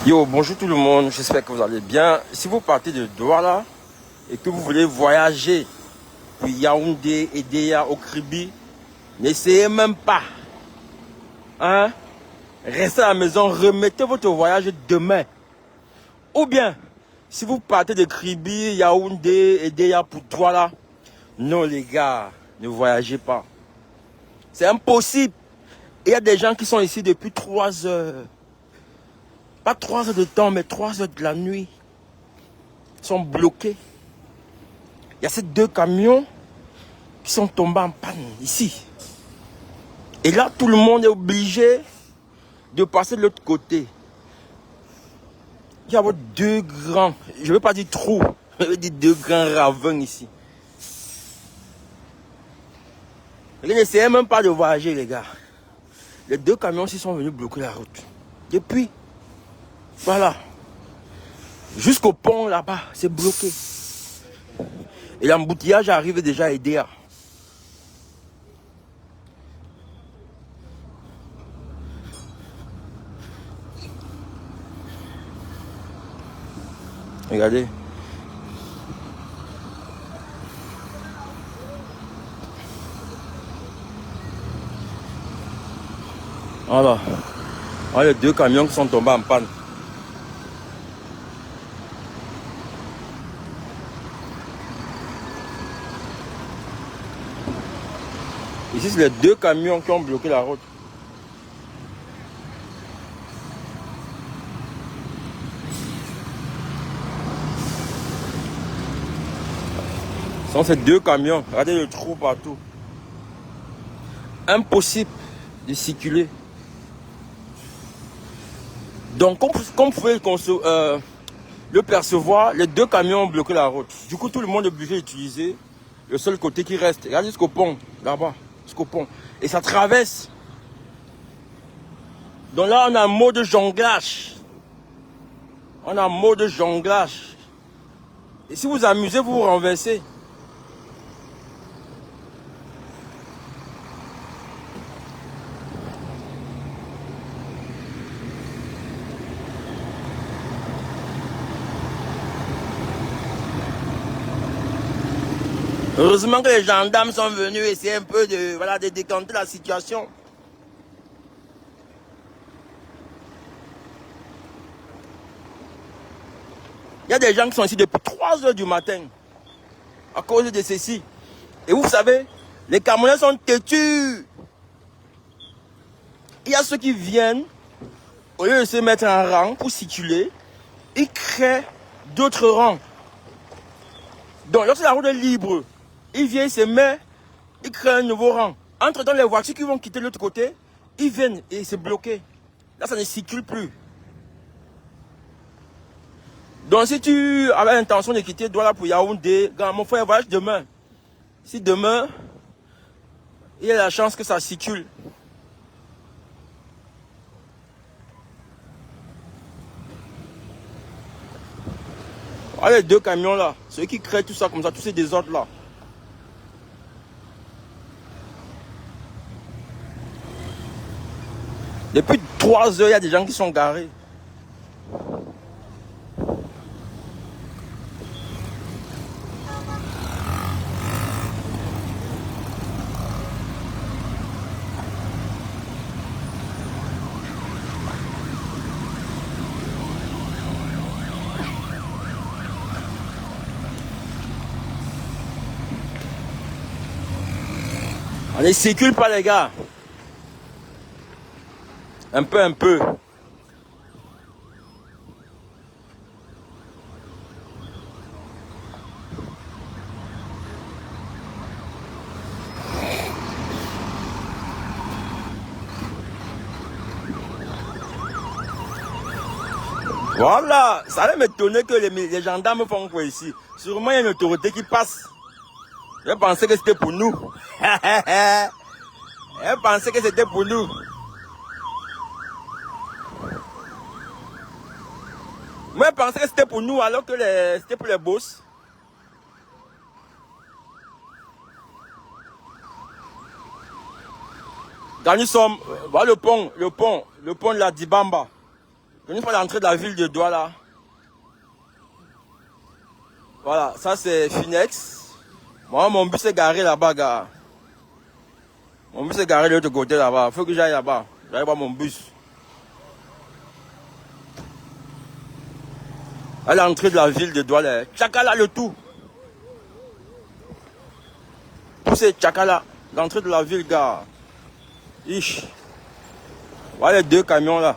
Yo, bonjour tout le monde, j'espère que vous allez bien. Si vous partez de Douala et que vous voulez voyager puis Yaoundé, Edea, Okribi, n'essayez même pas. Hein? Restez à la maison, remettez votre voyage demain. Ou bien, si vous partez de Kribi, Yaoundé, Edea pour Douala, non les gars, ne voyagez pas. C'est impossible. Il y a des gens qui sont ici depuis 3 heures. Pas 3 heures de temps, mais 3 heures de la nuit. Ils sont bloqués. Il y a ces 2 camions qui sont tombés en panne ici. Et là, tout le monde est obligé de passer de l'autre côté. Il y a 2 grands, je ne veux pas dire trous, je veux dire 2 grands ravins ici. Et n'essayez même pas de voyager, les gars. Les 2 camions ici sont venus bloquer la route. Depuis, voilà, jusqu'au pont là-bas, c'est bloqué. Et l'embouteillage arrive déjà à Edea. Regardez. Voilà. Voilà les 2 camions qui sont tombés en panne. Ici, c'est les 2 camions qui ont bloqué la route. Ce sont ces 2 camions. Regardez le trou partout. Impossible de circuler. Donc, comme vous pouvez le percevoir, les 2 camions ont bloqué la route. Du coup, tout le monde est obligé d'utiliser le seul côté qui reste. Regardez jusqu'au pont, là-bas, jusqu'au pont. Et ça traverse. Donc là, on a un mode jonglage. On a un mode jonglage. Et si vous amusez, vous vous renversez. Heureusement que les gendarmes sont venus essayer un peu de décanter la situation. Il y a des gens qui sont ici depuis 3 heures du matin à cause de ceci. Et vous savez, les camionneurs sont têtus. Il y a ceux qui viennent, au lieu de se mettre en rang pour circuler, ils créent d'autres rangs. Donc lorsque la route est libre, ils viennent se mettre, ils créent un nouveau rang. Entre-temps, les voitures qui vont quitter l'autre côté, ils viennent et c'est bloqué. Là, ça ne circule plus. Donc si tu avais l'intention de quitter Douala pour Yaoundé, mon frère, voyage demain. Si demain, il y a la chance que ça circule. Voilà les 2 camions là, ceux qui créent tout ça comme ça, tous ces désordres là. Depuis 3 heures, il y a des gens qui sont garés. On ne circule pas les gars. Un peu. Voilà, ça allait m'étonner que les gendarmes font quoi ici. Sûrement il y a une autorité qui passe. Je pensais que c'était pour nous. Je pensais que c'était pour nous. Moi je pensais que c'était pour nous alors que c'était pour les boss. Quand nous sommes, voilà le pont de la Dibamba. Je n'ai pas l'entrée de la ville de Douala. Voilà, ça c'est Finex. Moi, mon bus est garé là-bas, gars. Mon bus est garé de l'autre côté là-bas. Il faut que j'aille là-bas. J'aille voir mon bus. À l'entrée de la ville de Douala. Tchakala le tout. C'est Tchakala. L'entrée de la ville, gars. Voilà les deux camions là.